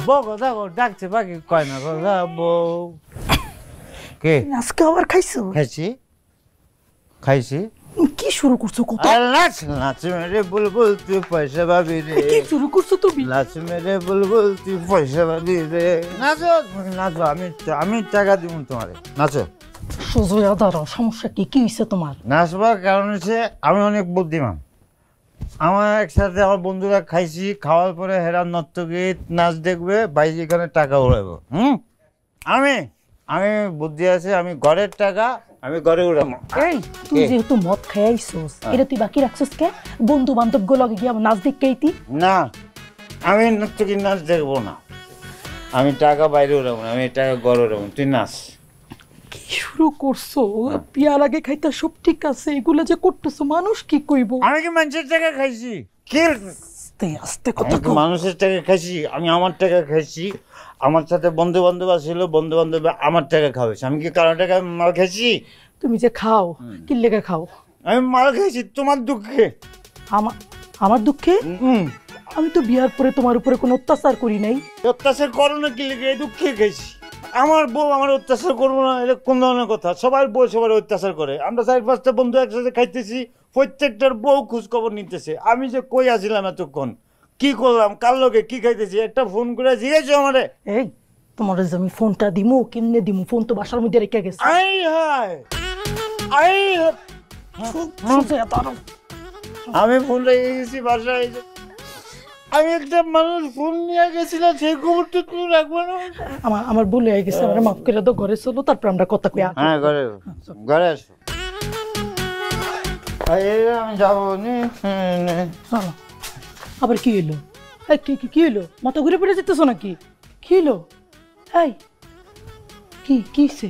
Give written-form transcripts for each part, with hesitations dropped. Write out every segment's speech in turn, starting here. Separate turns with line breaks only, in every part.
বগো দেখো ডাকছে বাকি কয় না কথা বউ কে
আজকে আবার খাইছো?
খাইছি।
কি শুরু করছো? কত
নাচ নাচ মেরে বুলবুল তুই পয়সা পাবি রে।
কি শুরু করছো তুমি?
নাচ মেরে বুলবুল তুই পয়সা পাবি রে। নাচো নাচো, আমি টাকা দিব তোমারে, নাচো।
সোজা দাঁড়াও, সমস্যা কি? কি হয়েছে তোমার?
নাচবার কারণ হচ্ছে আমি অনেক বুদ্ধিমান। আমার একসাথে আমার বন্ধুরা খাইছি, খাওয়ার পরে হেরা নর্তগীত নাচ দেখবে, বাইরে এখানে টাকা উড়াবো। আমি আমি বুদ্ধি আছে, আমি ঘরের টাকা আমি ঘরে উড়াবো।
এই তুই যেহেতু মদ খাইছিস, এটা তুই বাকি রাখছিস কে? বন্ধু বান্ধব গুলো গিয়ে নাচ দেখতেইতি
না, আমি নর্তগীত নাচ দেখবো না, আমি টাকা বাইরে উড়াবো না, আমি টাকা ঘরে উড়াবো। তুই নাচ।
কি শুরু করছো? বিয়ার আগে খাইতা সব ঠিক আছে, এগুলো যে করতেছো মানুষ কি কইব?
আমি কি মানুষের টাকা খাইছি? কি
আস্তে আস্তে কথা কও।
মানুষের টাকা খাইছি? আমি আমার টাকা খাইছি। আমার সাথে বন্ধু বান্ধব ছিল, বন্ধু বান্ধব আমার টাকা খাওয়াইছে। আমি কি কারো টাকা মাল খাইছি?
তুমি যে খাও কি লেগে খাও?
আমি মাল খাইছি তোমার দুঃখে।
আমার দুঃখে? আমি তো বিয়ার পরে তোমার উপরে কোনো অত্যাচার করি নাই।
অত্যাচার করো না কি লেগে? দুঃখে খাইছি। আমার বউ আমার অত্যাচার করবো না, এটা কোন ধরনের কথা? সবার বউ সবার অত্যাচার করে। আমরা 4-5টা বন্ধু একসাথে খাইতেছি, প্রত্যেকটার বউ খোঁজ খবর নিতেছে। আমি যে কই আসছিলাম এতক্ষণ, কি করলাম, কার লোকে কি খাইতেছি, একটা ফোন করে জিজ্ঞেস আমারে।
এই তোমার যে আমি ফোনটা দিমু, কেমনে দিমু? ফোন তো বাসার মধ্যে রেখে গেছে।
আমি ফোন রেখে গেছি বাসায়। আমি একটা মানুষ ফোন নিয়ে গেছিলাম, সেই খবরটা তুমি রাখবো না?
আমার ভুল হয়ে গেছে, আমার মাফ করে দাও। ঘরে চলো, তারপর আমরা কথা কই।
হ্যাঁ ঘরে আসো। আমি যাবো নি।
চলো। আবার কি হইলো? কি হইলো? মাথা ঘুরে পড়ে যেতেছো নাকি? কি হইলো? এই কি হইছে?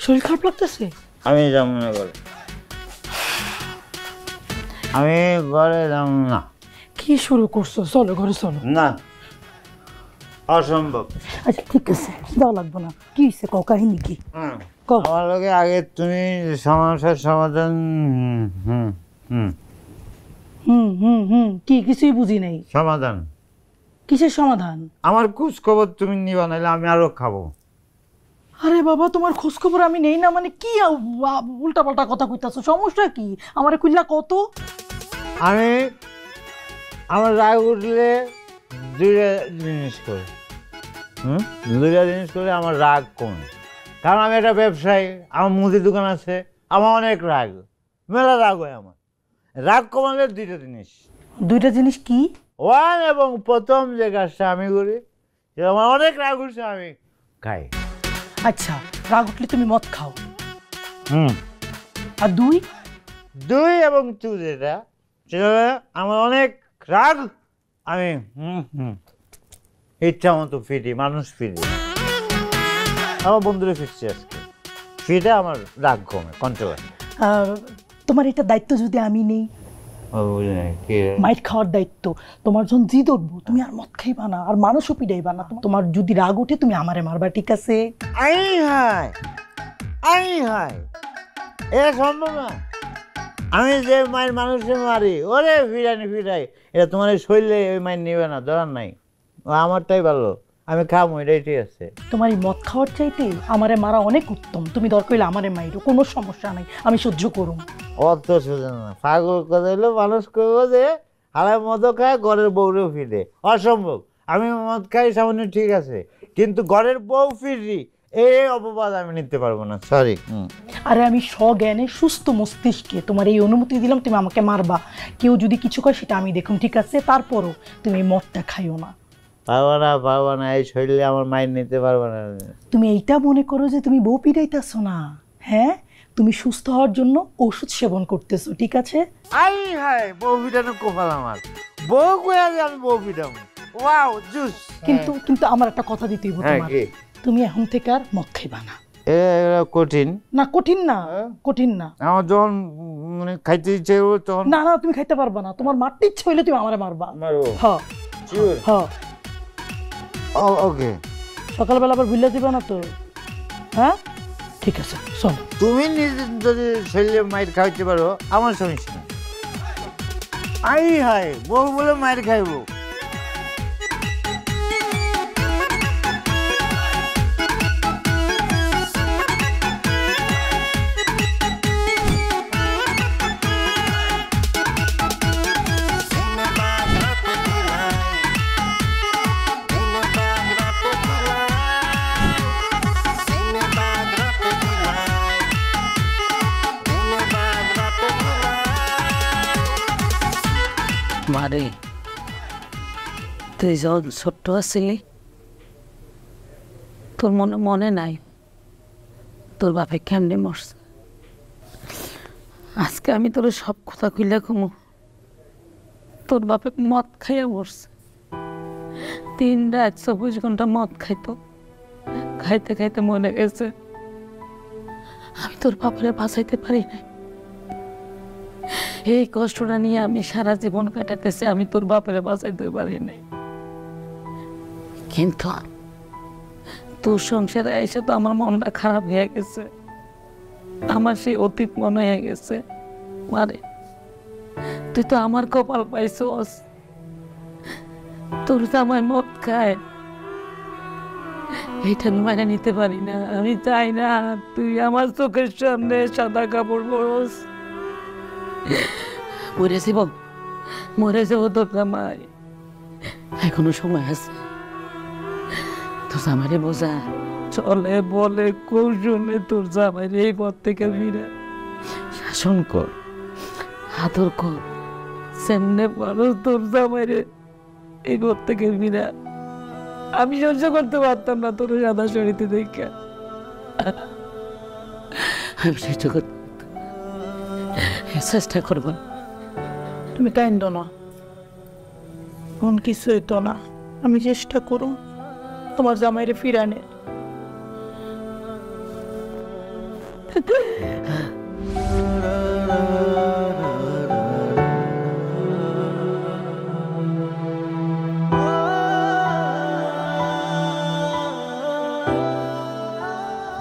শরীর খারাপ লাগতেছে?
আমি যাবো না ঘরে, আমি ঘরে যাব না।
কি শুরু করছো? চলো ঘরে চলো।
না, অসম্ভব।
আচ্ছা ঠিক আছে, যাওয়া লাগবো না। কি হয়েছে কও, কাহিনী কি?
আমার লোকে আগে তুমি সমস্যার সমাধান।
কি কিছুই বুঝি নাই।
সমাধান?
কিসের সমাধান?
আমার খোঁজ খবর তুমি নিবা, নাইলে আমি আরো খাবো।
আরে বাবা, তোমার খোঁজ খবর আমি নেই না মানে কি? উল্টা পাল্টা কথা কইতাছো, সমস্যা কি? আমারে কইলা কত?
আমি আমার রাগ উঠলে দুইটা জিনিস করে আমার রাগ কমে। কারণ আমি একটা ব্যবসায়ী, আমার মুদির দোকান আছে, আমার অনেক রাগ, মেলা রাগ হয় আমার। রাগ কমালে দুইটা জিনিস।
কি?
ওয়ান, এবং প্রথম যে কাজটা আমি করি, আমার অনেক রাগ উঠছে, আমি খাই।
আচ্ছা, রাগ উঠলে তুমি মদ খাও। আর দুই
এবং টু যেটা, সেটা আমার অনেক রাগ, আমি ইচ্ছা মতো ফিরি, মানুষ ফিরি। আমার বন্ধুরা ফিরছে আজকে, ফিরে আমার রাগ কমে, কন্ট্রোল।
তোমার এটা দায়িত্ব যদি আমি নেই, মাইট খাওয়ার দায়িত্ব তোমার, যখন জি ধরবো তুমি আর মদ খাইবা না, আর মানুষও পিটাইবা না। তোমার যদি রাগ ওঠে তুমি আমারে মারবা, ঠিক আছে?
এটা সম্ভব না। আমি যে মায়ের মানুষের মারি, ওরে ফিরাই, এটা তোমার শরীরে ওই মায়ের নিবে না, দরকার নাই। আমারটাই ভালো, আমি খাবো, এটাই ঠিক আছে।
তোমার এই মদ খাওয়ার চাইতে আমারে মারা অনেক উত্তম। তুমি দরকার হইলে আমারে মাইরো, কোনো সমস্যা নাই, আমি সহ্য করুম।
অত সোজা না, পাগল কথা হইলো মানুষ করবো যে হারায় মদও খায়, ঘরের বউরেও ফিরে, অসম্ভব। আমি মদ খাই সামান্য ঠিক আছে, কিন্তু ঘরের বউ ফিরি এই অপবাদ আমি নিতে পারবো না, সরি।
আরে আমি সজ্ঞানে সুস্থ মস্তিষ্কে তোমার এই অনুমতি দিলাম, তুমি আমাকে মারবা। কেউ যদি কিছু করে সেটা আমি দেখুন, ঠিক আছে? তারপরও তুমি মদটা খাইও না।
পারবা না, এই শরীরে আমার মাইন্ড নিতে পারবা না।
তুমি এইটা মনে করো যে তুমি বউ পিটাইতেছো না, হ্যাঁ? তুমি সুস্থ হওয়ার জন্য ওষুধ সেবন করতেছো, ঠিক আছে?
বউ পিটানো কোপাল আমার, বউ কইয়া যে আমি বউ পিটাবো, ওয়াও জুস।
কিন্তু আমার একটা কথা দিতেই হবে তোমার, তুমি এখন থেকে আর মদ খাইবা না।
কঠিন না?
কঠিন না।
আমার যখন মানে খাইতে ইচ্ছে তখন।
না তুমি খাইতে পারবা না, তোমার মারতে ইচ্ছে হইলে তুমি আমারে মারবা। হ্যাঁ হ্যাঁ,
ওকে।
সকালবেলা আবার ভুলে দিবা না তো, হ্যাঁ? ঠিক আছে, শোন,
তুমি নিজে যদি শরীরে মাইর খাইতে পারো, আমার সমস্যা। বউ বলে মাইর খাইবো।
মারে তুই যখন ছোট্ট আছিলি তোর মনে নাই তোর বাপে কেমনে মরছে। আজকে আমি তোর সব কথা কইলে কমু। তোর বাপে মদ খাইয়া মরছে। 3 রাত 24 ঘন্টা মদ খাইতো। খাইতে খাইতে মনে গেছে। আমি তোর বাপরে বাঁচাইতে পারি নাই। এই কষ্টটা নিয়ে আমি সারা জীবন কাটাতেছি, আমি তোর বাপরে বাঁচাইতে পারি নাই। কিন্তু তোর সংসারে এসে তো আমার মনটা খারাপ হয়ে গেছে। আমার সেই অতীত মনে হয়ে গেছে। মারে তুই তো আমার কপাল পাইছস, তোর জামাই মদ খায়, এইটা আমি মাইনা নিতে পারি না। আমি চাই না তুই আমার চোখের সামনে সাদা কাপড় পরস। মরে যাব, মরে যাব তোর জামাই। এখনো সময় আছে, তোর জামাইরে বোঝা, চলে বলে কৌশলে তোর জামাইরে এই পথ থেকে ফিরে শাসন কর, আদর কর। সেমনে পারো তোর জামাইরে এই পথ থেকে ফিরে। আমি সহ্য করতে পারতাম না তোর সাদা শরীরে দেখে। আমি সহ্য করতে চেষ্টা করবো।
তুমি কাইন্দ না, কোন কিছু হইতো না। আমি চেষ্টা করুম তোমার জামাইরে ফিরানে।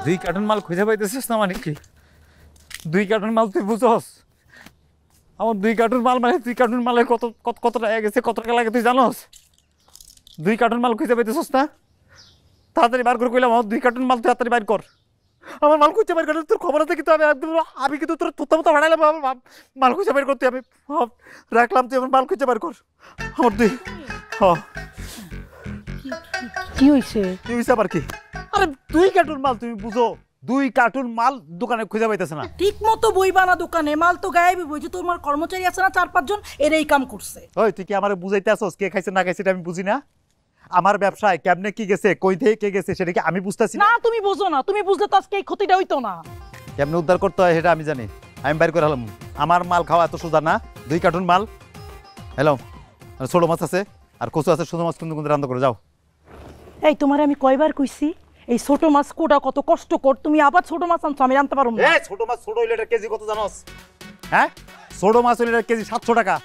দুই কার্টন মাল খুঁজে পাইতেছিস না মানে কি? 2 কার্টন মাল তুই বুঝস? আমার 2 কার্টন মাল মানে 2 কার্টন মালে কত টাকা গেছে, কত টাকা লাগে তুই জানোস? 2 কার্টন মাল খুঁজে পাইতেছিস না? তাড়াতাড়ি বার করে কইলাম আমার 2 কার্টন মাল তুই তাড়াতাড়ি বার কর। আমার মাল খুঁজে বার করে তোর খবর আছে কিন্তু আমি কিন্তু তোর তোত্তা মতো ভাড়াইলাম। আমার মাল খুঁজে বের করতে আমি রাখলাম, তুই আমার মাল খুঁজে বার কর। আমার
কি হয়েছে?
কি হয়েছে আবার কি? আরে 2 কার্টন মাল তুমি বুঝো, 2 কার্টন মাল দোকানে খুঁজে পাইতেছে না।
ঠিক মতো বইবা না দোকানে, মাল তো গায়েবই বই। যে তোমার কর্মচারী আছে না 4-5 জন, এর এই কাম করছে।
ওই তুই কি আমারে বুঝাইতে আসছ কে খাইছে না খাইছে এটা আমি বুঝি না? আমার ব্যবসায় কেমনে কি গেছে, কই থেকে কে গেছে সেটা কি আমি বুঝতাছি
না? তুমি বুঝো না, তুমি বুঝলে তো আজকে এই ক্ষতিটা হইতো না।
কেমনে উদ্ধার করতে হয় সেটা আমি জানি, আমি বাইর করে হলাম। আমার মাল খাওয়া এত সোজা না। 2 কার্টন মাল, হ্যালো, ছোট মাছ আছে আর কচু আছে, ছোট মাছ কিন্তু রান্না করে যাও।
এই তোমারে আমি কয়বার কইছি এই ছোট মাছ কোটা কত কষ্টকর, তুমি আবার ছোট মাছ আনছো, আমি আনতে পারবো না।
এই ছোট মাছ, ছোট হইলে এটা কেজি কত জানোস? হ্যাঁ, ছোট মাছ হইলে এটা কেজি 700 টাকা।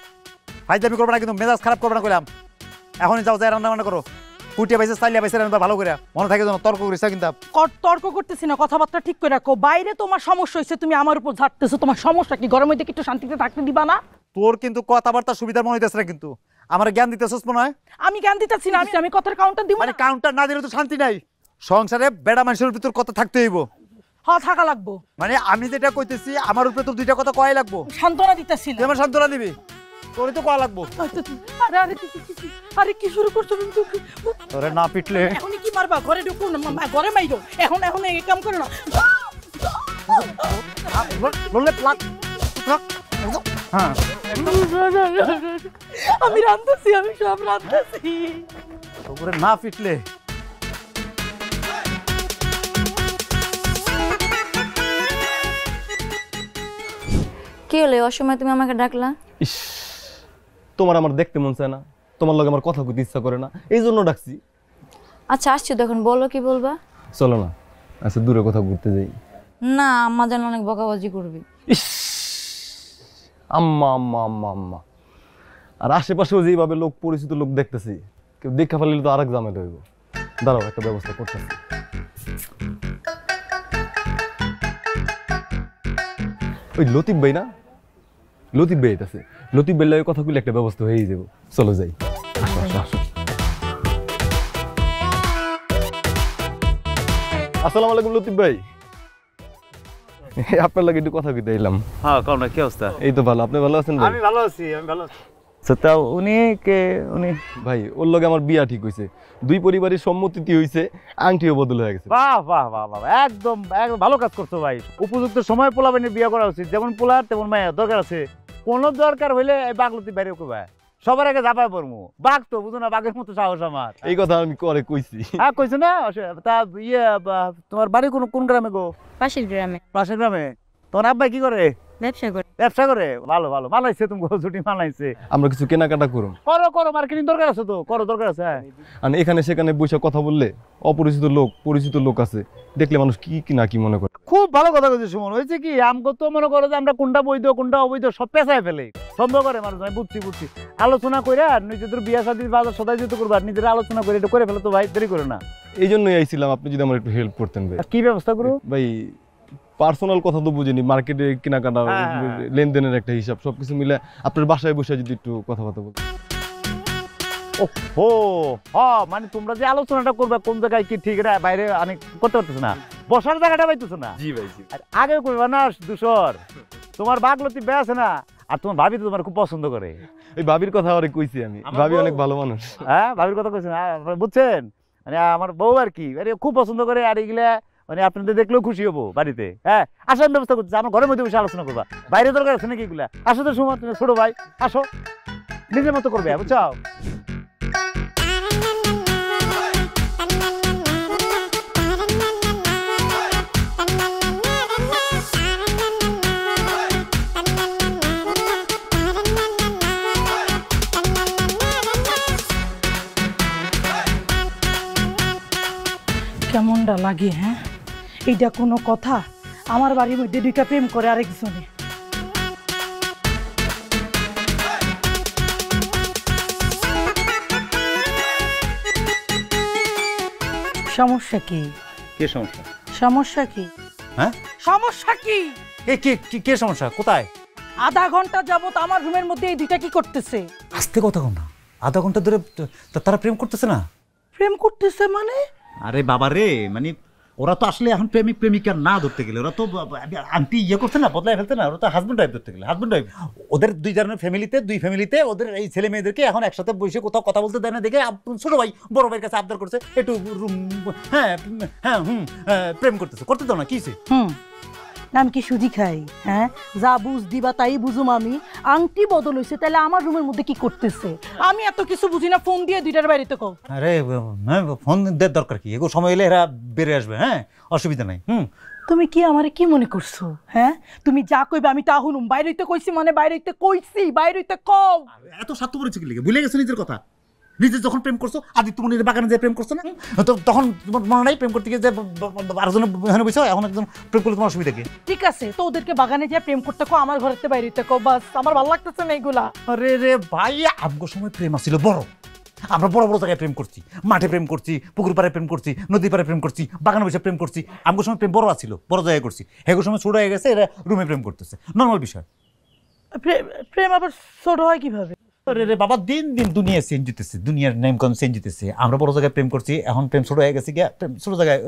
ফাইজলামি করবে না কিন্তু, মেজাজ খারাপ করবে না কইলাম। এখনই যাও, যাই রান্না বান্না করো। কুটিয়া পাইছে, চাইলিয়া পাইছে, রান্না ভালো করে মনে থাকে যেন। তর্ক করিস কিন্তু।
তর্ক করতেছি না, কথাবার্তা ঠিক করে রাখো। বাইরে তোমার সমস্যা হয়েছে, তুমি আমার উপর ঝাড়তেছো। তোমার সমস্যা কি? ঘরের মধ্যে কি একটু শান্তিতে থাকতে দিবা না?
তোর কিন্তু কথাবার্তা সুবিধার মনে হইতেছে না কিন্তু। আমার জ্ঞান দিতেছস মনে হয়।
আমি জ্ঞান দিতেছি না, আমি কথার কাউন্টার দিব
মানে কাউন্টার না দিলে তো শান্তি নাই। সংসারে বেড়া মানুষের ভিতর কথা থাকতে হইব।
হ্যাঁ, থাকা লাগবো।
মানে আমি যেটা কইতেছি আমার উপরে তো 2টা কথা কয় লাগবো।
সান্ত্বনা দিতেছি
তুই আমার সান্ত্বনা দিবি, তোরই তো কয়া লাগবো।
আরে কি শুরু করছো?
তোরে না পিটলে
এখন কি মারবা? ঘরে ঢুকো না, ঘরে মাইরো। এখন এই কাম করো না।
হ্যাঁ,
আমি রাঁধতেছি, আমি সব রাঁধতেছি।
তোরে না পিটলে
কি হলো অসময় তুমি আমাকে ডাকলা?
ইস, তোমার আমার দেখতে মন চায় না, তোমার লগে আমার কথা কইতে ইচ্ছা করে না, এই জন্য ডাকছি।
আচ্ছা আসছি তো, এখন বলো কি বলবা।
চলো না আচ্ছা দূরে কোথাও ঘুরতে যাই।
না, আম্মা যেন অনেক বকাবাজি করবে।
ইস, আম্মা আম্মা আম্মা আম্মা, আর আশেপাশেও যেভাবে লোক, পরিচিত লোক দেখতেছি, কেউ দেখা ফেললে তো আরেক জামেলা হইব। দাঁড়াও, একটা ব্যবস্থা করতেছি। ওই লতিফ ভাই না, লতিফ ভাই আছে, লতিফ ভাই লাগে কথা কইলে একটা ব্যবস্থা হয়েই যাবো। চলো যাই। আসো আসো আসো। আসসালামু আলাইকুম লতিফ ভাই, আপনার লাগে একটু কথা কইতে এলাম।
হ্যাঁ, কোন কি অবস্থা?
এই তো ভালো, আপনি ভালো আছেন ভাই?
আমি ভালো আছি, আমি ভালো আছি। সেটা উনি কে? উনি
ভাই ওর লগে আমার বিয়া ঠিক হইছে, 2 পরিবারের সম্মতিতে হইছে, আংটিও বদল হয়ে গেছে।
বাহ বাহ বাহ বাহ, একদম একদম ভালো কাজ করছো ভাই। উপযুক্ত সময় পোলাবেন বিয়ে করা উচিত। যেমন পোলার তেমন মায়ের দরকার আছে। কোনো দরকার হইলে বাগলতি বাইরে কইবা। সবার আগে ঝাঁপায় পড়বো। বাঘ তো বুঝো না, বাঘের মতো সাহস আমার।
এই কথা আমি করে কইছি।
হ্যাঁ কইছো না? তা ইয়ে তোমার বাড়ি কোন গ্রামে গো?
পাশের গ্রামে।
পাশের গ্রামে? তোমার আব্বা কি করে?
ব্যবসা করে।
ব্যবসা করে? ভালো ভালো, মানাইছে তুমি, ছুটি মানাইছে।
আমরা কিছু কেনাকাটা করুম।
করো করো, মার্কেটিং দরকার আছে তো, করো, দরকার আছে। হ্যাঁ
আর এখানে সেখানে বসে কথা বললে অপরিচিত লোক পরিচিত লোক আছে দেখলে মানুষ কি না কি মনে করে।
খুব ভালো কথা কইছো সুমন। হয়েছে কি, আমগো তো মনে করো যে আমরা কোনটা বৈধ কোনটা অবৈধ সব পেঁচায় ফেলে, সন্দেহ করে মানুষ। আমি বুঝছি আলোচনা করে আর নিজেদের বিয়া শাদী বাজার সদাই যেতে করবো, আর নিজেরা আলোচনা করে এটা করে ফেলে তো ভাই, দেরি করে না।
এই জন্যই আইছিলাম, আপনি যদি আমার একটু হেল্প করতেন ভাই।
কি ব্যবস্থা করো
ভাই পার্সোনাল কথা তো বুঝিনি, মার্কেটে কেনাকাটা
হ্যাঁ।
লেনদেনের একটা হিসাব সবকিছু মিলে আপনার বাসায় বসে যদি একটু কথাবার্তা বলতেন।
ও মানে তোমরা যে আলোচনাটা করবে কোন জায়গায় কি ঠিক, এটা বাইরে অনেক করতে পারতেছো না, বসার জায়গাটা পাইতেছো না।
জি ভাই জি।
আর আগে করবে না দূষর, তোমার বাগলতি বে আছে না, আর তোমার ভাবি তো তোমার খুব পছন্দ করে।
ওই ভাবির কথা অনেক কইছি আমি,
আমার
ভাবি
বউ।
অনেক ভালো মানুষ।
হ্যাঁ ভাবির কথা কইছেন, বুঝছেন? মানে আমার বউ আর কি, আরে খুব পছন্দ করে। আর এগুলা মানে আপনাদের দেখলেও খুশি হবো বাড়িতে। হ্যাঁ আসার ব্যবস্থা করছি, আমার ঘরের মধ্যে বসে আলোচনা করবা, বাইরে দরকার আছে নাকি এগুলা? আসো তো সময়, তুমি ছোট ভাই, আসো, নিজের মতো করবে, বুঝছো?
কেমনটা লাগে? হ্যাঁ এইটা কোনো কথা? আমার বাড়ির মধ্যে দুইটা প্রেম করে আরেকজনে। সমস্যা কি?
কে সমস্যা?
সমস্যা কি?
হ্যাঁ
সমস্যা কি?
কে সমস্যা? কোথায়?
আধা ঘন্টা যাবত আমার রুমের মধ্যে এই দুইটা কি করতেছে?
আস্তে কথা কও না, আধা ঘন্টা ধরে তারা প্রেম করতেছে না?
প্রেম করতেছে মানে?
আরে বাবা রে, মানে ওরা তো আসলে এখন প্রেমিক প্রেমিকা না ধরতে গেলে, ওরা তো আন্টি ইয়ে করছে না, বদলায় ফেলতে না, ওরা তো হাজব্যান্ড ওয়াইফ ধরতে গেলে, হাজব্যান্ড ওয়াইফ। ওদের দুই ধরনের দুই ফ্যামিলিতে ওদের এই ছেলে মেয়েদেরকে এখন একসাথে বসে কোথাও কথা বলতে দেয় না দেখে ছোট ভাই বড় ভাইয়ের কাছে আবদার করছে একটু হ্যাঁ হ্যাঁ প্রেম করতে দাও না, কি হয়েছে?
নাম কি সুজি খাই? হ্যাঁ যা বুঝ দিবা তাই বুঝুম আমি। আংটি বদল হয়েছে, তাহলে আমার রুমের মধ্যে কি করতেছে? আমি এত কিছু বুঝি না, ফোন দিয়ে দুইটার বাড়িতে কও।
আরে ফোন দেওয়ার দরকার কি, এগো সময় এলে এরা বেড়ে আসবে। হ্যাঁ অসুবিধা নাই।
তুমি কি আমারে কি মনে করছো? হ্যাঁ তুমি যা কইবে আমি তা শুনুম। বাইরে হইতে কইছি মানে বাইরে হইতে কইছি, বাইরে হইতে কও।
এত স্বার্থ পরিচয় কি লিখে ভুলে গেছো নিজের কথা? নিজে যখন প্রেম করছো, আদিত্য মনির বাগানে যে প্রেম করছো না, তো তখন তোমার মনে নাই প্রেম করতে গিয়ে যে আরেকজন এখানে বসে, এখন একজন প্রেম করলে তোমার অসুবিধা কি?
ঠিক আছে, তো ওদেরকে বাগানে যে প্রেম করতে কো, আমার ঘরেতে বাইরে হইতে কও, বাস। আমার ভালো লাগতেছে না এগুলা।
আরে রে ভাই, আমগো সময় প্রেম আসছিল বড়, আমরা বড় বড় জায়গায় প্রেম করছি, মাঠে প্রেম করছি, পুকুর পাড়ে প্রেম করছি, নদী পাড়ে প্রেম করছি, বাগানে বসে প্রেম করছি। আমগো সময় প্রেম বড় আছিল, বড় জায়গায় করছি। হেগো সময় ছোট হয়ে গেছে, এরা রুমে প্রেম করতেছে, নর্মাল বিষয়।
প্রেম আবার ছোট হয় কিভাবে?
আরে রে বাবা, দিন দিন দুনিয়া চেঞ্জ হইতেছে, দুনিয়ার নামকরণ চেঞ্জ হইতেছে। আমরা বড় জায়গায় প্রেম করছি, এখন প্রেম ছোট হয়ে গেছে, গিয়া প্রেম ছোট জায়গায়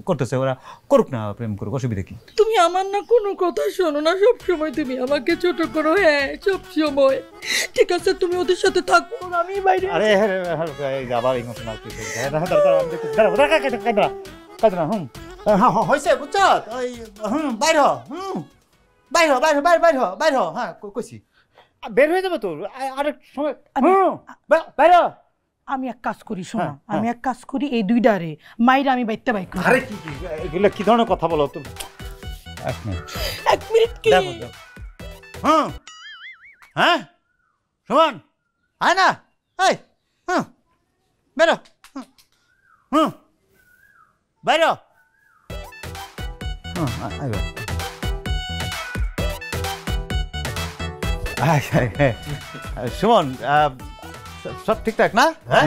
করতেছে। ওরা করুক না, প্রেম করুক, অসুবিধা কি?
তুমি আমার না কোনো কথা শোনো না, সব সময় তুমি আমাকে ছোট করো। হ্যাঁ সব সময়। ঠিক আছে তুমি ওদের সাথে থাকো, আমি বাইরে।
আরে আবার ইমোশনাল কিছু হয়েছে, বুঝছ? বাইর হ্যাঁ কইছি বের হয়ে যাবে তো আরেক সময়। বাইর।
আমি এক কাজ করি, শোনো, আমি এক কাজ করি, এই দুইটারে মাইরা আমি বাইতে বাইক।
আরে কি এগুলো কি ধরনের কথা বলো তুমি?
এক মিনিট কি?
হ্যাঁ সুমন আয় না, এই বেরো, বাইরো। সুমন সব ঠিকঠাক না? হ্যাঁ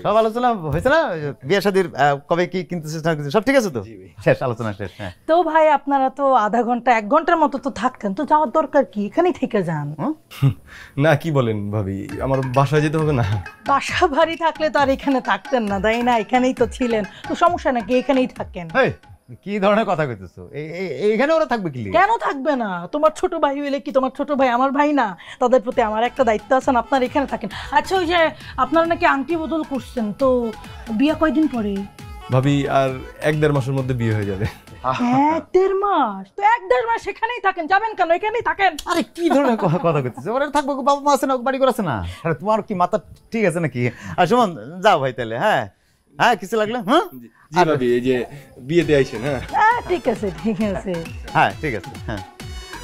সব আলোচনা হয়েছে না? বিয়ে শাদীর কবে কি কিনতেছিস না কিছু সব ঠিক আছে তো? শেষ আলোচনা শেষ। হ্যাঁ
তো ভাই আপনারা তো আধা ঘন্টা 1 ঘন্টার মতো তো থাকতেন, তো যাওয়ার দরকার কি? এখানেই থেকে যান।
না কি বলেন ভাবি, আমার বাসায় যেতে হবে না?
বাসা বাড়ি থাকলে তো আর এখানে থাকতেন না, তাই না? এখানেই তো ছিলেন, তো সমস্যা নাকি? এখানেই থাকেন।
কি ধরনের কথা কইতেছো? এইখানে ওরা থাকবে কি?
কেন থাকবে না? তোমার ছোট ভাই হইলে কি তোমার ছোট ভাই আমার ভাই না? তাদের প্রতি আমার একটা দায়িত্ব আছে, আপনার এখানে থাকেন। আচ্ছা ওই যে আপনারা নাকি আংটি বদল করছেন, তো বিয়ে কয়দিন পরে?
ভাবি আর 1-1.5 মাসের মধ্যে বিয়ে হয়ে যাবে।
1-1.5 মাস তো 1-1.5 মাস সেখানেই থাকেন, যাবেন কেন? এখানেই থাকেন।
আরে কি ধরনের কথা কইতেছে? ওরা থাকবো, বাবা মা আছে না, বাড়ি করে আছে না? আরে তোমার কি মাথা ঠিক আছে নাকি? আর সুমন যাও ভাই তাহলে। হ্যাঁ হ্যাঁ, কিছু লাগলে? হ্যাঁ
জি ভাবি, এই যে বিয়েতে আইছেন। হ্যাঁ
ঠিক আছে ঠিক আছে।
হ্যাঁ ঠিক আছে। হ্যাঁ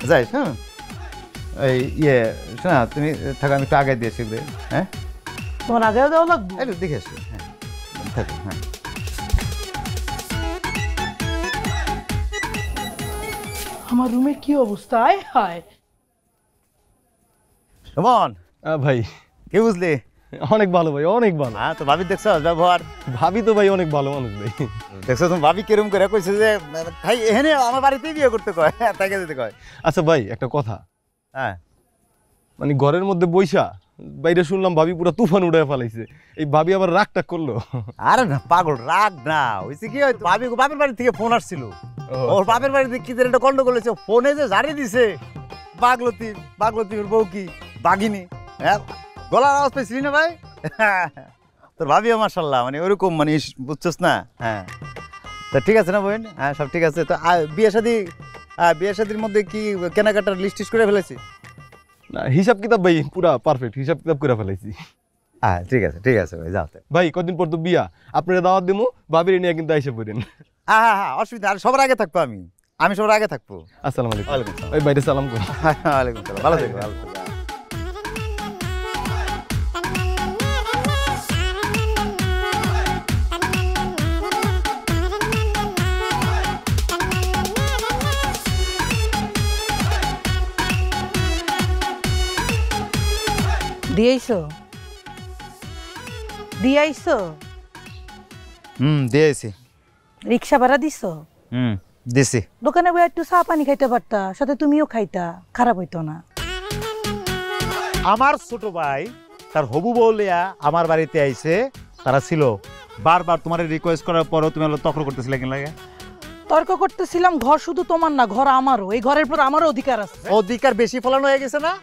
যাই। হ্যাঁ এই শোনা, তুমি থাকো, আমি একটু আগে দিয়েছি। হ্যাঁ
তোমার আগেও দেওয়া লাগবে?
একটু দেখে আসি। হ্যাঁ থাকো। হ্যাঁ
আমার রুমের কি অবস্থা? আয় হায়।
সুমন
ভাই
কি বুঝলি?
অনেক ভালো ভাই, অনেক ভালো।
হ্যাঁ তো ভাবি দেখছো ব্যবহার?
ভাবি তো ভাই অনেক ভালো মানুষ ভাই।
দেখছো তুমি ভাবি কিরম করে কইছে যে ভাই এখানে আমার বাড়িতেই বিয়ে করতে কয়, তাকে যেতে কয়।
আচ্ছা ভাই একটা কথা,
হ্যাঁ
মানে ঘরের মধ্যে বইসা বাইরে শুনলাম ভাবি পুরো তুফান উড়ায় ফেলাইছে, এই ভাবি আবার রাগ টাগ করলো?
আরে না পাগল, রাগ না হয়েছে কি, হয়তো বাপের বাড়ি থেকে ফোন আসছিল। ওর বাপের বাড়িতে কি যেন একটা গন্ডগোল হয়েছে, ফোনে যে ঝাড়ি দিছে বাগলতির বউ কি বাঘিনী। হ্যাঁ গলার আওয়াজ পেয়েছিলি না ভাই? তোর ভাবিও মাশাআল্লাহ মানে ওরকম, মানে বুঝছস না? হ্যাঁ তা ঠিক আছে না বোন? হ্যাঁ সব ঠিক আছে। তো বিয়ে শাদির মধ্যে কি কেনাকাটার লিস্ট করে ফেলেছি?
না হিসাব কিতাব ভাই পুরা পারফেক্ট হিসাব কিতাব করে ফেলাইছি।
হ্যাঁ ঠিক আছে ভাই, যাও।
ভাই কদিন পর তো বিয়া, আপনারা দাওয়াত দিমু, ভাবির নিয়ে কিন্তু আইসা পড়েন।
হ্যাঁ অসুবিধা, আর সবার আগে থাকবো আমি সবার আগে থাকবো।
আসসালামু আলাইকুম।
ওয়ালাইকুম আসসালাম।
ওই বাইরে সালাম করুন।
ওয়ালাইকুম আসসালাম, ভালো থেকো, ভালো থেকো।
দিয়েছো?
দিয়েছি।
রিক্সা ভাড়া দিছো?
দিছি।
দোকানে বই একটু চা পানি খাইতে পারতা, সাথে তুমিও খাইতা, খারাপ হইতো না।
আমার ছোট ভাই তার হবু বউ লিয়া আমার বাড়িতে আইছে, তারা ছিল বারবার তোমার রিকোয়েস্ট করার পরও তুমি তর্ক করতেছিলে কেন লাগে?
তর্ক করতেছিলাম, ঘর শুধু তোমার না, ঘর আমারও, এই ঘরের পর আমারও অধিকার আছে।
অধিকার বেশি ফলানো হয়ে গেছে না?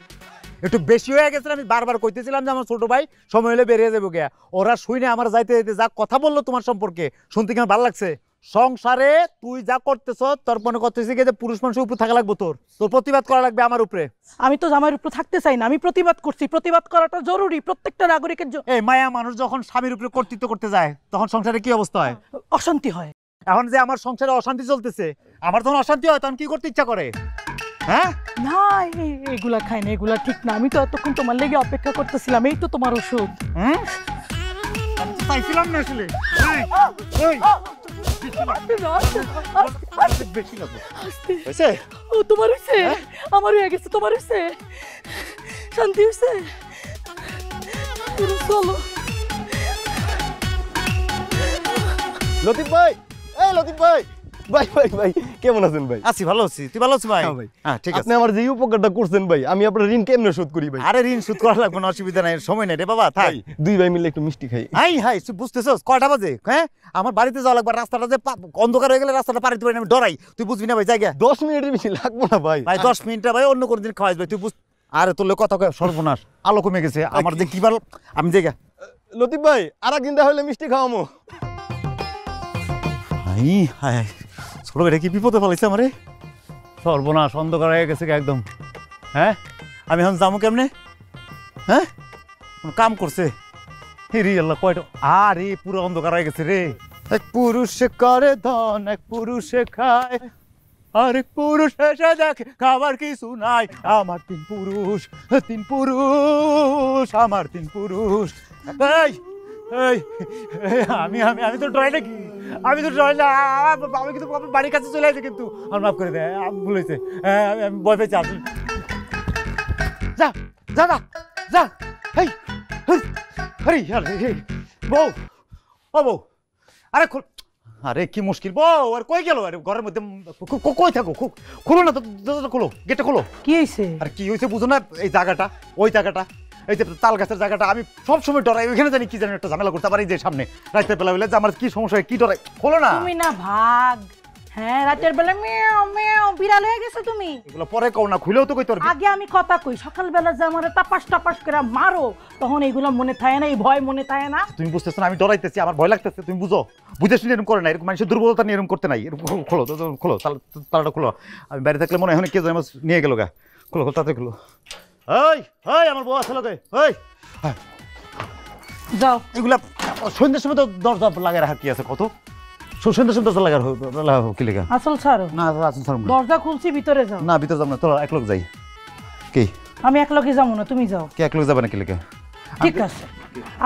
একটু বেশি হয়ে গেছে না? আমি বারবার কইতেছিলাম যে আমার ছোট ভাই সময় হলে বেরিয়ে যাবো গিয়া, ওরা শুনে আমার যাইতে যাইতে যা কথা বললো তোমার সম্পর্কে শুনতে কেমন ভালো লাগছে? সংসারে তুই যা করতেছ তোর মনে করতেছি যে পুরুষ মানুষের উপর থাকা লাগবে, তোর প্রতিবাদ করা লাগবে আমার উপরে।
আমি তো জামাইয়ের উপর থাকতে চাই না, আমি প্রতিবাদ করছি, প্রতিবাদ করাটা জরুরি প্রত্যেকটা নাগরিকের জন্য।
এই মায়া মানুষ যখন স্বামীর উপরে কর্তৃত্ব করতে যায় তখন সংসারে কি অবস্থা হয়?
অশান্তি হয়।
এখন যে আমার সংসারে অশান্তি চলতেছে, আমার যখন অশান্তি হয় তখন কি করতে ইচ্ছা করে? হ্যাঁ
না এগুলা খাই না, এগুলা ঠিক না। আমি তো এতক্ষণ তোমার লেগে অপেক্ষা করতেছিলাম, এই তো তোমার ওষুধ।
হ্যাঁ আমি তো চাইছিলাম না আসলে। বেশি লাগবে হয়েছে?
ও তোমার হয়েছে, আমার হয়ে গেছে, তোমার হয়েছে, শান্তি হয়েছে। চলো
লতিফ ভাই, এই লতিফ ভাই, ভাই ভাই ভাই কেমন আছেন ভাই?
আছি, ভালো আছি। তুই ভালো আছিস ভাই?
হ্যাঁ ভাই।
হ্যাঁ ঠিক আছে।
আপনি আমার যে উপকারটা করছেন ভাই, আমি আপনার ঋণ কেমনে শোধ করি ভাই?
আরে ঋণ শোধ করা লাগবে না, অসুবিধা নাই, সময় নেই রে বাবা, থাক।
ভাই, দুই ভাই মিলে একটু মিষ্টি খাই।
হাই তুই বুঝতেছস কয়টা বাজে? হ্যাঁ আমার বাড়িতে যাওয়া লাগবে, রাস্তাটা যে অন্ধকার হয়ে গেলে রাস্তাটা পার হইতে পারি না, আমি ডরাই। তুই বুঝবি না ভাই, জায়গা
10 মিনিটের বেশি লাগবো না ভাই।
ভাই 10 মিনিটটা ভাই অন্য কোনো দিন খাওয়াইস ভাই, তুই বুঝ। আরে তোর লোক কথা কয়, সর্বনাশ, আলো কমে গেছে আমার, যে কি ভালো আমি জায়গা।
লতিফ ভাই আর একদিন তাহলে মিষ্টি খাওয়ামো।
হাই ছোট ভাইটা কি বিপদে ফেলাইছে আমারে, সর্বনাশ, অন্ধকার হয়ে গেছে একদম। হ্যাঁ আমি এখন যাবো কেমনে? হ্যাঁ কাম করছে রে আল্লাহ, কয়টা আরে পুরো অন্ধকার হয়ে গেছে রে। এক পুরুষে করে ধন, এক পুরুষে খায়, আরেক পুরুষ এসে দেখে খাবার কিছু নাই। আমার 3 পুরুষ, 3 পুরুষ, আমার 3 পুরুষ। এই এই আমি আমি আমি তো ডরাই নাকি? আমি তো ডরাই না, আমি কিন্তু বাড়ির কাছে চলে আসে, কিন্তু আমার মাফ করে দেয়, আমি ভুল হয়েছে, আমি ভয় পেয়েছি। আসুন যা যা যা যা। এই বউ, ও বউ, আরে আরে কি মুশকিল বউ, আর কই গেল? আরে ঘরের মধ্যে কই থাকো, খুলো না তো, খুলো গেটটা খুলো।
কি হয়েছে?
আর কি হয়েছে বুঝো না? এই জায়গাটা, ওই জায়গাটা, এই যে তাল গাছের জায়গাটা, আমি সবসময় ডরাই ওইখানে, জানি কি জানি একটা ঝামেলা করতে পারি, যে সামনে রাস্তায় পেলা হইলে যে আমার কি সমস্যা হয়, কি ডরাই। খোলো না।
তুমি না ভাগ, হ্যাঁ রাতের বেলা মিয়াও মিয়াও বিড়াল হয়ে গেছো তুমি।
এগুলো পরে কও না, খুলেও তো কই তোর।
আগে আমি কথা কই, সকালবেলা যে আমার তাপাস টাপাস করে মারো তখন এইগুলো মনে থাকে না, এই ভয় মনে থাকে না।
তুমি বুঝতেছ না আমি ডরাইতেছি, আমার ভয় লাগতেছে, তুমি বুঝো। বুঝে শুনে এরকম করে না, এরকম মানুষের দুর্বলতা নিয়ে এরকম করতে নাই। এরকম খোলো খোলো তালাটা খোলো। আমি বাইরে থাকলে মনে হয় কে যেন নিয়ে গেল গা। খোলো তাড়াতাড়ি খোলো। এই এই আমার বউ আসলে কে? এই
যাও।
এগুলা সন্ধ্যের সময় তো দরজা লাগাই রাখা কি আছে কত? সন্ধ্যের সময় দরজা লাগার কি লেখা?
আসল ছাড়ো
না আসুন স্যার
দরজা খুলছি ভিতরে যাও।
না ভিতরে যাব না, তোরা এক লোক যাই। কি
আমি এক লগে যাবো না, তুমি যাও।
কে এক লোক যাবে না কি লেখা?
ঠিক আছে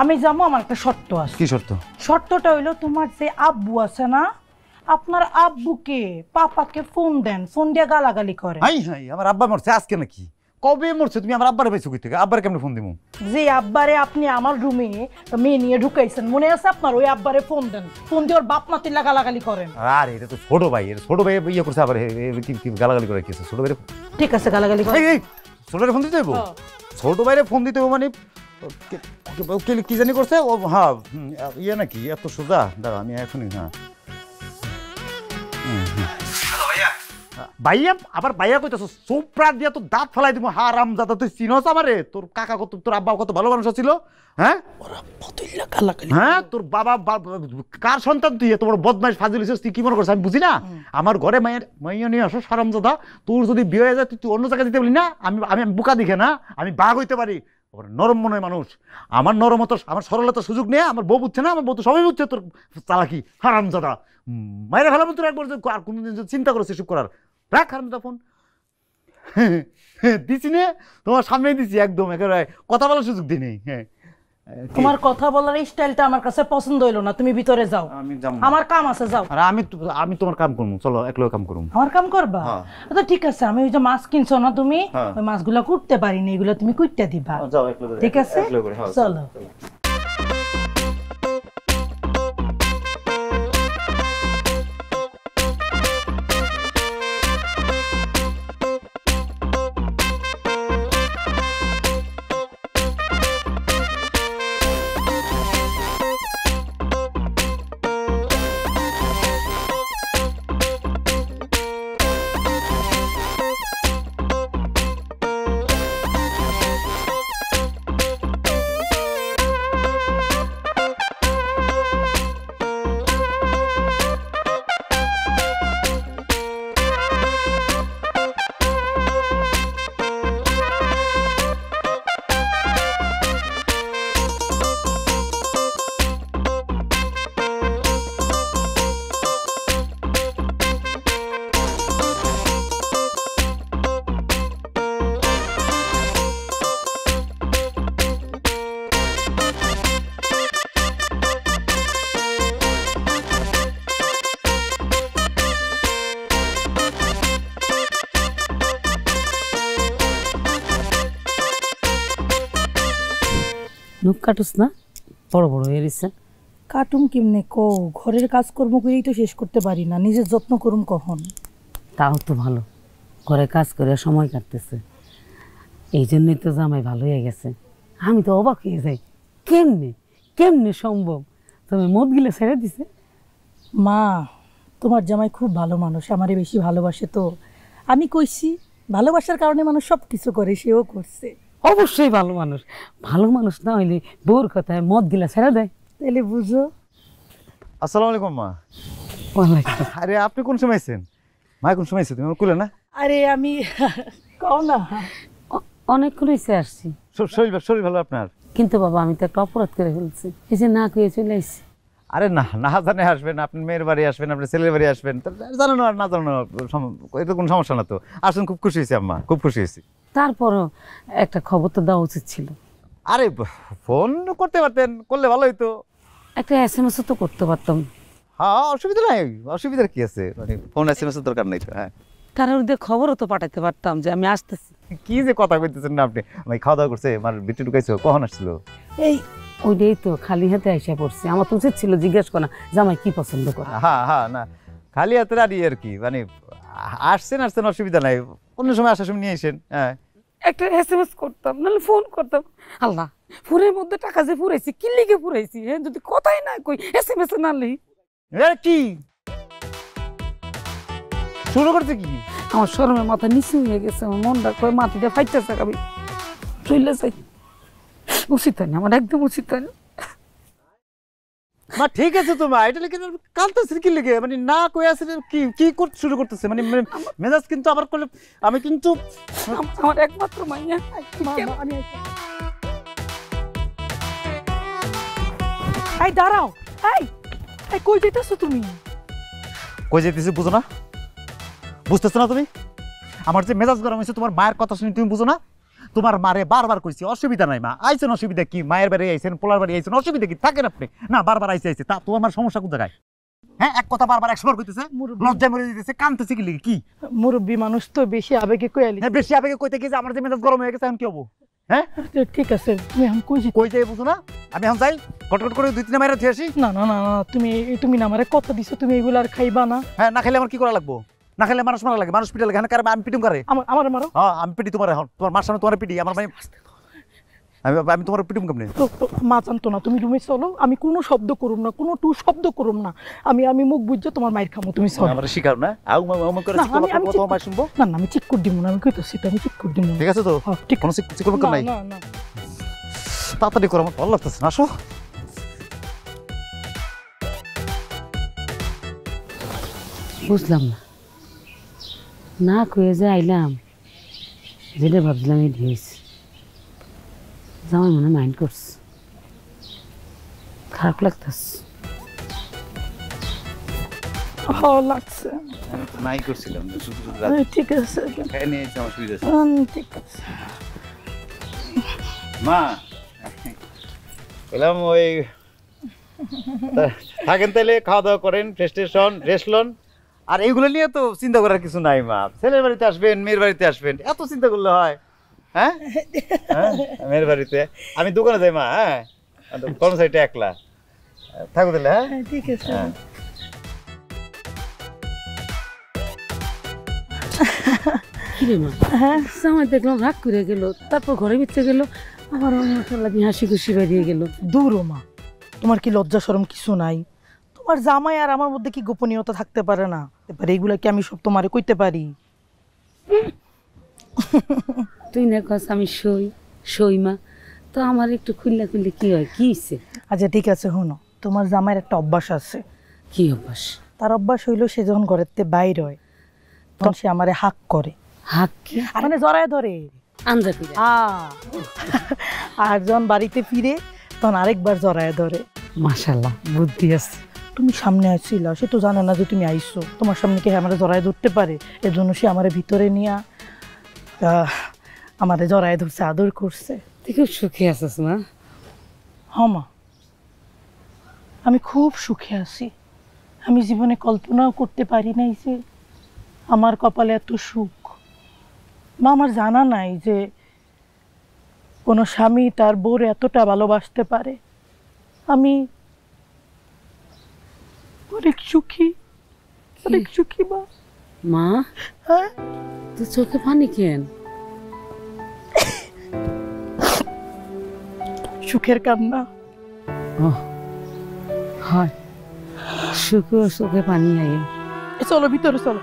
আমি যাবো, আমার একটা শর্ত আছে।
কি শর্ত?
শর্তটা হইলো তোমার যে আব্বু আছে না, আপনার আব্বুকে পাপাকে ফোন দেন, ফোন দিয়ে গালাগালি করে।
হাই হাই আমার আব্বা মরছে আজকে নাকি? কবে মরছে? তুমি আমার আব্বারে পাইছো কই থেকে? আব্বারে কেমনে ফোন দিমু?
যে আব্বারে আপনি আমার রুমে মেয়ে নিয়ে ঢুকাইছেন মনে আছে আপনার, ওই আব্বারে ফোন দেন, ফোন দিয়ে ওর বাপ নাতি গালাগালি করেন।
আরে এটা তো ছোট ভাই, এটা ছোট ভাই ইয়ে করছে আবার কি গালাগালি করে কি ছোট ভাইরে?
ঠিক আছে গালাগালি করে।
এই ছোট ভাইরে ফোন দিতে হইব? ছোট ভাইরে ফোন দিতে হইব মানে কি জানি করছে ও? হ্যাঁ ইয়ে নাকি এত সোজা? দাঁড়া আমি এখনই। হ্যাঁ ভাইয়া আবার ভাইয়া কইতাছ? চোপড়া দিয়া তো দাঁত ফেলাই দিব। হারাম জাদা তুই চিনস আমারে? তোর কাকা কত, তোর আব্বা কত ভালো মানুষ ছিল। হ্যাঁ হ্যাঁ তোর বাবা কার সন্তান তুই? তোমার বদমাইশ ফাজিল হইছিস তুই, কি মনে করছিস আমি বুঝি না? আমার ঘরে মাইয়া নিয়ে আসো হারাম জাদা। তোর যদি বিয়ে হয়ে যায় তুই অন্য জায়গায় দিতে বলি না? আমি আমি বোকা দিখে না, আমি বাঘ হইতে পারি। নরম মনে হয় মানুষ। আমার নরমতা আমার সরলতার সুযোগ নিয়ে আমার বউ বুঝছে না, আমার বউ তো সবাই বুঝছে তোর চালাকি। হারাম জাদা মাইরে ফেলাম তোর একবার। আর কোনোদিন চিন্তা করো সেসব করার? রাখ হারামজাদা ফোন। দিছি নে তোমার সামনেই দিছি, একদম একেবারে কথা বলার সুযোগ দিই নেই। হ্যাঁ
তোমার কথা বলার স্টাইলটা আমার কাছে পছন্দ হইলো না, তুমি ভিতরে যাও।
আমি যাব,
আমার কাম আছে, যাও।
আর আমি তোমার কাম করবো, চলো একলগে কাম করবো।
আমার কাম করবা? আচ্ছা ঠিক আছে, আমি ওই যে মাছ কিনছো না তুমি,
হ্যাঁ।
ওই মাছগুলা কুটতে পারি না, এগুলো তুমি কুটতে দিবা।
যাও একলগে,
ঠিক আছে চলো।
নুক কাটুস না, বড় বড় হয়ে গেছে।
কাটুম কেমনে কো? ঘরের কাজকর্ম করেই তো শেষ করতে পারি না, নিজের যত্ন করুম কখন?
তাও তো ভালো, ঘরে কাজ করে সময় কাটতেছে। এই জন্যই তো জামাই ভালো হয়ে গেছে। আমি তো অবাক হয়ে যাই, কেমনে কেমনে সম্ভব? তুমি মদ গিলে ছেড়ে দিছে?
মা তোমার জামাই খুব ভালো মানুষ, আমারে বেশি ভালোবাসে তো। আমি কইছি ভালোবাসার কারণে মানুষ সব কিছু করে, সেও করছে।
অবশ্যই ভালো মানুষ। ভালো মানুষ না হইলে বউর কথায় মদ গিলা ছেড়ে দেয়?
তাহলে বুঝো।
আসসালামু আলাইকুম মা।
ওয়ালাইকুম।
আরে আপনি কোন সময় আছেন? মা কোন সময় আছেন? তুমি আমার কুলে না?
আরে আমি কও না।
অনেকক্ষণ হয়েছে আসছি।
শরীর ভালো আপনার?
কিন্তু বাবা আমি তো একটা অপরাধ করে ফেলছি, এই যে না কয়ে চলে আসছি।
আরে না না জানে আসবেন, আপনার মেয়ের বাড়ি আসবেন, আপনার ছেলের বাড়ি আসবেন, জানো না আর না জানো না, এটা কোনো সমস্যা না তো। আসুন, খুব খুশি হয়েছি আম্মা, খুব খুশি হয়েছি।
তারপরও একটা খবর তো দেওয়া উচিত ছিল।
আরে ফোন করতে পারতেন, করলে ভালো হইতো।
একটা SMS তো করতে পারতাম।
হ্যাঁ অসুবিধা নাই, অসুবিধার কি আছে? মানে ফোন SMS এর দরকার নাই তো। হ্যাঁ
কারোর দিয়ে খবরও তো পাঠাতে পারতাম যে আমি আসতেছি।
কি যে কথা কইতেছেন না আপনি? আমি খাওয়া দাওয়া করছে, আমার বিটু ঢুকাইছো, কখন আসছিল?
এই ওইটাই তো, খালি হাতে আইসা পড়ছি। আমার তো উচিত ছিল জিজ্ঞেস করা জামাই কি পছন্দ করে।
হ্যাঁ হ্যাঁ না খালি হাতে রাড়ি আর কি, মানে আসছেন অসুবিধা নাই, অন্য সময় আসার সময় নিয়ে আসেন। হ্যাঁ
একটা SMS করতাম, নাহলে ফোন করতাম। আল্লাহ, ফোনের মধ্যে টাকা যে ফুরাইছি, কি লিখে ফুরাইছি? হ্যাঁ যদি কথাই না কই, SMS না লিখ।
কি
শুরু করছে কি?
আমার শরমে মাথা নিচে হয়ে গেছে, আমার মনটা কয় মাটিতে ফাইতেছে, আমি চলে যাই। উচিত হয় না, আমার একদম উচিত হয় না।
মা ঠিক আছে তো মা, এটা লেগে কালতেছে কি লেগে, মানে না কই আছে কি কি করতে শুরু করতেছে, মানে মেজাজ কিন্তু আবার করলে আমি কিন্তু
আমার একমাত্র মাইয়া।
এই দাঁড়াও, এই এই কই যাইতেছো তুমি?
কই যেতেছি বুঝো না, বুঝতেছো না তুমি? আমার যে মেজাজ গরম হয়েছে তোমার মায়ের কথা শুনে তুমি বুঝো না? তোমার মারে বারবার কইছি অসুবিধা নাই মা, আইছেন অসুবিধা কি, মায়ের বাড়ি আইছেন পোলার বাড়ি আইছেন অসুবিধা কি, থাকেন আপনি না, বারবার আইছে তা তোমার আমার সমস্যা কোন জায়গায়? হ্যাঁ এক কথা বারবার 100 বার কইতেছে, লজ্জা মরে দিতেছে, কাঁদতেছে কি লিখে কি?
মুরব্বী মানুষ তো বেশি আবেগে কইয়ালি।
হ্যাঁ বেশি আবেগে কইতে গিয়ে আমার যে মেজাজ গরম হয়ে গেছে এখন কি হবো? হ্যাঁ
ঠিক আছে, তুমি এখন কই
কই যাই বুঝো না? আমি এখন যাই কটকট করে 2-3 মাইরা ধুয়ে আসি।
না না না না, তুমি না আমারে কথা দিছো, তুমি এগুলো আর খাইবা না।
হ্যাঁ না খেলে আমার কি করা লাগবো? না খেলে মানুষ মারা লাগে, মানুষ পিটা লাগে, কারণ আমি পিটুম করে।
আমার মারো।
হ্যাঁ আমি পিটি তোমার, এখন তোমার মার সামনে তোমার পিটি, আমার ভাই আমি তোমার পিটুম কেমনে?
তো মা জানতো না, তুমি রুমে চলো, আমি কোনো শব্দ করুম না, কোনো টু শব্দ করুম না, আমি মুখ বুঝছো তোমার মায়ের খামো, তুমি চলো।
আমার শিকার না আউ মাউ করে
না,
শিকার তোমার মার শুনবো
না না, আমি চেক করে দিব না, আমি কইতাছি তো, আমি চেক করে দিব না।
ঠিক আছে তো?
হ্যাঁ, ঠিক
কোনো চেক করব নাই?
না না,
তাড়াতাড়ি করো, আমার ভালো লাগতেছে না। আসো
বুঝলাম না, না কয়ে যে আইলাম, যেটা ভাবছিলাম এই হয়েছে। জামাই মনে মাইন্ড করছে, খারাপ লাগতেছে।
ভালো লাগছে।
নাই করছিলাম
ঠিক আছে,
খাই নিয়ে এসে আমার সুবিধা
ঠিক আছে।
মা বললাম ওই
থাকেন তাহলে, খাওয়া দাওয়া করেন, ফ্রেস্টেশন রেস্ট লন, আর এইগুলো নিয়ে তো চিন্তা করার কিছু নাই মা। ছেলের বাড়িতে আসবেন, মেয়ের বাড়িতে আসবেন, এত চিন্তা করলে হয়? হ্যাঁ হ্যাঁ মেয়ের বাড়িতে আমি দোকানে যাই মা, হ্যাঁ কর্মচারীটা একলা থাকো তাহলে। হ্যাঁ
ঠিক আছে।
কিরে মা, জামাই দেখলাম রাগ করে গেল, তারপর ঘরে ভিতরে গেল, আবার মাসাল্লাহ হাসি খুশি বেরিয়ে গেল।
দূর মা, তোমার কি লজ্জা শরম কিছু নাই? তোমার জামাই আর আমার মধ্যে কি গোপনীয়তা থাকতে পারে না? এবার এইগুলা কি আমি সব তোমারে কইতে পারি?
তুই না কস আমি সই মা, তো আমার একটু খুললে কি হয়, কি হয়েছে?
আচ্ছা ঠিক আছে, শোনো, তোমার জামাইয়ের একটা অভ্যাস আছে।
কি অভ্যাস?
তার অভ্যাস হইলো সে যখন ঘরের থেকে বাইর হয় তখন সে আমারে হাক করে,
হাক কি?
মানে জড়ায় ধরে।
আন্দা করে?
আর যখন বাড়িতে ফিরে তখন আরেকবার জড়ায় ধরে।
মাশাআল্লাহ, বুদ্ধি আছে।
তুমি সামনে আসছিল, সে তো জানে না যে তুমি আইসো, তোমার সামনে কি আমারে জড়ায় ধরতে পারে? এর জন্য সে আমারে ভিতরে নিয়ে আমারে জড়ায় ধরছে, আদর করছে।
তুই খুব সুখী আছিস মা?
হ্যাঁ মা, আমি খুব সুখে আছি। আমি জীবনে কল্পনাও করতে পারি নাই যে আমার কপালে এত সুখ। মা আমার জানা নাই যে কোনো স্বামী তার বউর এতটা ভালোবাসতে পারে। আমি অনেক সুখী, অনেক সুখী মা।
মা,
হ্যাঁ
তুই চোখে পানি কেন?
সুখের কান্না।
হয় সুখে চোখে পানি আয়।
চলো ভিতরে চলো।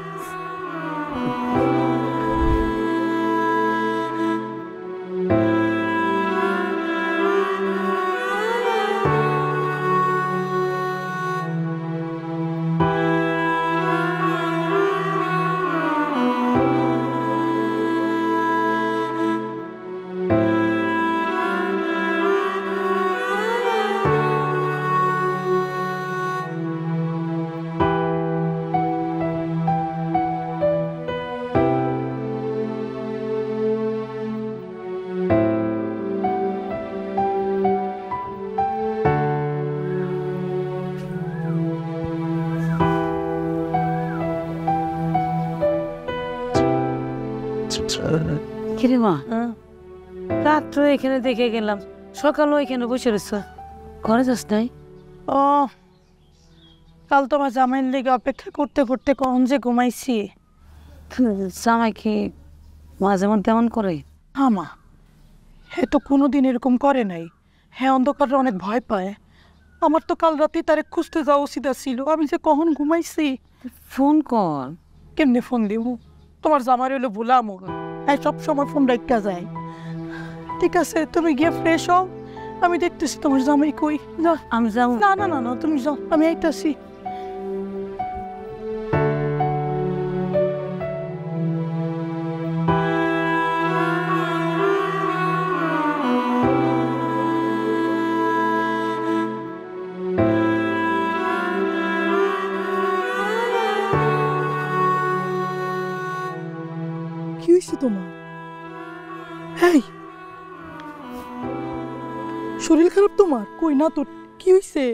কিরে মা, রাত্র এখানে দেখে গেলাম, সকালও এখানে বসে রয়েছ, ঘরে যাস নাই?
ও কাল তোমার জামাইয়ের লেগে অপেক্ষা করতে করতে কখন যে ঘুমাইছি।
জামাই কি মাঝে মধ্যে এমন করে?
হ্যাঁ মা, হে তো কোনোদিন এরকম করে নাই। হ্যাঁ অন্ধকারে অনেক ভয় পায়। আমার তো কাল রাতে তারে খুঁজতে যাওয়া উচিত ছিল, আমি যে কখন ঘুমাইছি।
ফোন কর,
কেমনে ফোন দিব? তোমার জামাই হইলো ভুলা মোর, হ্যাঁ সব সময় ফোন রাখা যায়। ঠিক আছে, তুমি গিয়ে ফ্রেশ হও, আমি দেখতেছি তোমার জামাই কই। যা।
আমি যাবো।
না না না না, তুমি যাও, আমি আইতাছি। কি হয়েছে তোমার? হেই, শরীর খারাপ তোমার? কই না তো, কি হয়েছে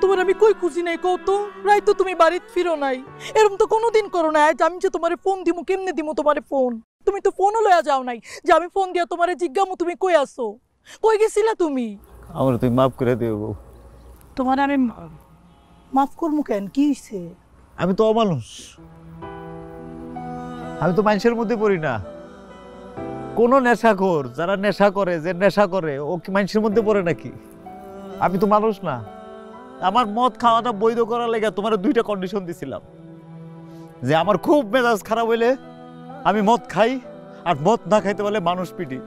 তোমার? আমি কই খুঁজি নাই কও তো, রাই তো তুমি বাড়িতে ফিরো নাই। এরকম তো কোনোদিন করো না। আজ আমি যে তোমারে ফোন দিমু, কেমনে দিমু তোমারে ফোন? তুমি তো ফোনও লয়া যাও নাই যে আমি ফোন দিয়া তোমারে জিজ্ঞামু তুমি কই আছো, কই গেছিলা তুমি?
আমার তুমি মাফ করে দিও বউ।
তোমার আমি মাফ করমু কেন? কি হয়েছে?
আমি তো অমানুষ, আমি তো মানুষের মধ্যে পড়ি না। কোন নেশাখোর যারা নেশা করে, যে নেশা করে, ও কি মানুষের মধ্যে পড়ে নাকি? আমি তো মানুষ না। আমার মদ খাওয়াটা বৈধ করার লেগে তোমার 2টা কন্ডিশন দিছিলাম, যে আমার খুব মেজাজ খারাপ হইলে আমি মদ খাই, আর মদ না খাইতে পারলে মানুষ পিটি।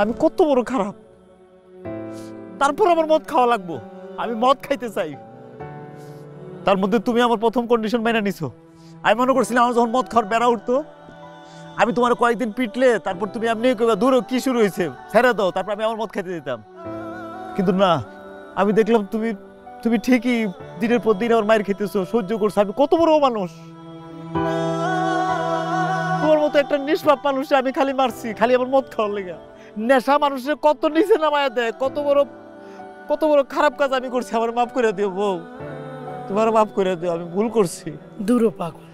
আমি কত বড় খারাপ, তারপর আমার মদ খাওয়া লাগবো? আমি মদ খাইতে চাই, তার মধ্যে তুমি আমার প্রথম কন্ডিশন মেনে নিছো। আমি মনে করছিলাম আমার যখন মদ খাওয়ার বেড়া উঠতো, আমি তোমার কয়েকদিন পিটলে তারপর তুমি এমনি কইবা দূর কি শুরু হয়েছে, ছেড়ে দাও, তারপর আমি আমার মদ খাইতে দিতাম। কিন্তু না, আমি দেখলাম তুমি তুমি ঠিকই দিনের পর দিন আমার মায়ের খেতেছো, সহ্য করছো। আমি কত বড় মানুষ, তোমার মতো একটা নিষ্পাপ মানুষ আমি খালি মারছি, খালি আমার মদ খাওয়ার লেগে। নেশা মানুষের কত নিচে নামায় দেয়, কত বড় খারাপ কাজ আমি করছি। আমার মাফ করে দিও বউ, তোমার মাফ করে দিও, আমি ভুল করছি।
দূর পাগল,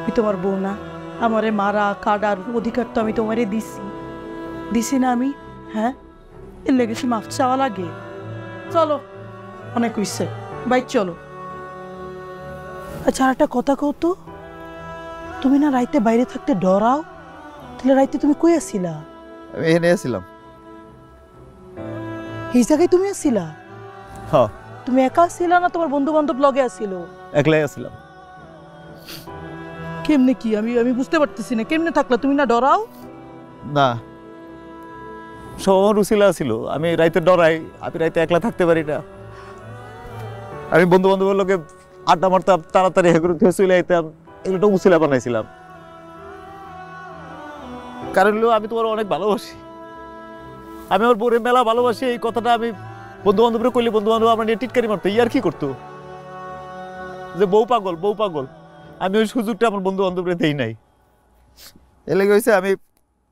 আমি তোমার বউ না? আমারে মারা কাটার অধিকার তো আমি তোমারে দিছি না আমি? হ্যাঁ, এর লেগে কি মাফ চাওয়া লাগে? চলো, অনেক হইছে, বাইক চলো। আচ্ছা, আর একটা কথা কও তো, তুমি না রাইতে বাইরে থাকতে ডরাও? তাহলে রাইতে তুমি কই আসিলা?
আমি এখানে আসছিলাম।
এই জায়গায় তুমি আসিলা?
হ্যাঁ।
তুমি একা আসিলা না তোমার বন্ধু বান্ধব লগে আসিল?
একলাই আসছিলাম।
কেমনে কি আমি বুঝতে পারতেছি না, কেমনে থাকলা তুমি? না ডরাও?
না, সবার উছিলা ছিল। আমি রাইতে ডরাই, আমি রাইতে একলা থাকতে পারি না। আমি বন্ধু বান্ধবের লোকে আড্ডা মারতাম, তাড়াতাড়ি হেগুলো থেকে চলে আইতাম, এগুলো উছিলা বানাইছিলাম। কারণ হলো আমি তোমার অনেক ভালোবাসি, আমি আমার বোরের মেলা ভালোবাসি। এই কথাটা আমি বন্ধু বান্ধবরা কইলে বন্ধু বান্ধব আমার নিয়ে টিটকারি মারতো, ইয়ার কি করতো, যে বউ পাগল বউ পাগল। আমি ওই সুযোগটা আমার বন্ধু বান্ধবরা দেই নাই। এ লেগে হয়েছে আমি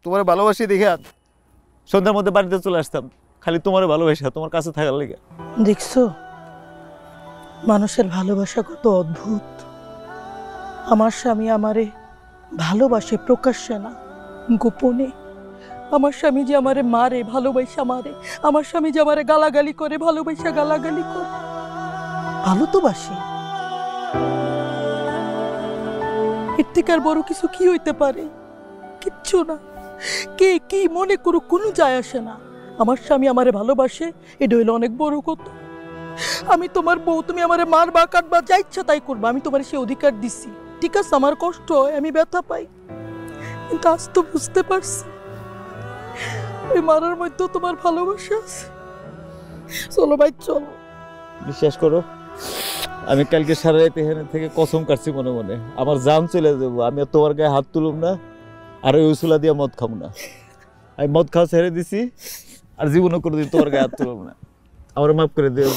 তোমার ভালোবাসি দেখে সন্ধ্যার মধ্যে বাড়িতে চলে আসতাম, খালি তোমার ভালোবাসা, তোমার কাছে থাকার লেগে।
দেখছো মানুষের ভালোবাসা কত অদ্ভুত। আমার স্বামী আমারে ভালোবাসে প্রকাশ্যে না, গোপনে। আমার স্বামী যে আমারে মারে ভালোবাসা মারে, আমার স্বামী যে আমারে গালাগালি করে ভালোবাসা গালাগালি করে, ভালো তো বাসে। এর থেকে আর বড় কিছু কি হইতে পারে? কিচ্ছু না। কে কি মনে করুক কোনো যায় আসে না। আমার স্বামী আমারে ভালোবাসে, এটা হইলো অনেক বড় কথা। আমি তোমার বউ, তুমি আমারে মারবা কাটবা যা ইচ্ছা তাই করবা, আমি তোমার সে অধিকার দিছি। ঠিক আছে, আমার কষ্ট হয়, আমি ব্যথা পাই, কিন্তু আজ তো বুঝতে পারছি ওই মারার মধ্যেও তোমার ভালোবাসা আছে। চলো ভাই চলো।
বিশ্বাস করো, আমি কালকে সারা রাত এখানে থেকে কসম কাটছি মনে মনে, আমার জান চলে যাবো, আমি আর তোমার গায়ে হাত তুলব না, আর ওই উসুলা দিয়ে মদ খাবো না। আমি মদ খাওয়া ছেড়ে দিছি, আর জীবনও কোনোদিন তোমার গায়ে হাত তুলব না। আমার মাফ করে দিও।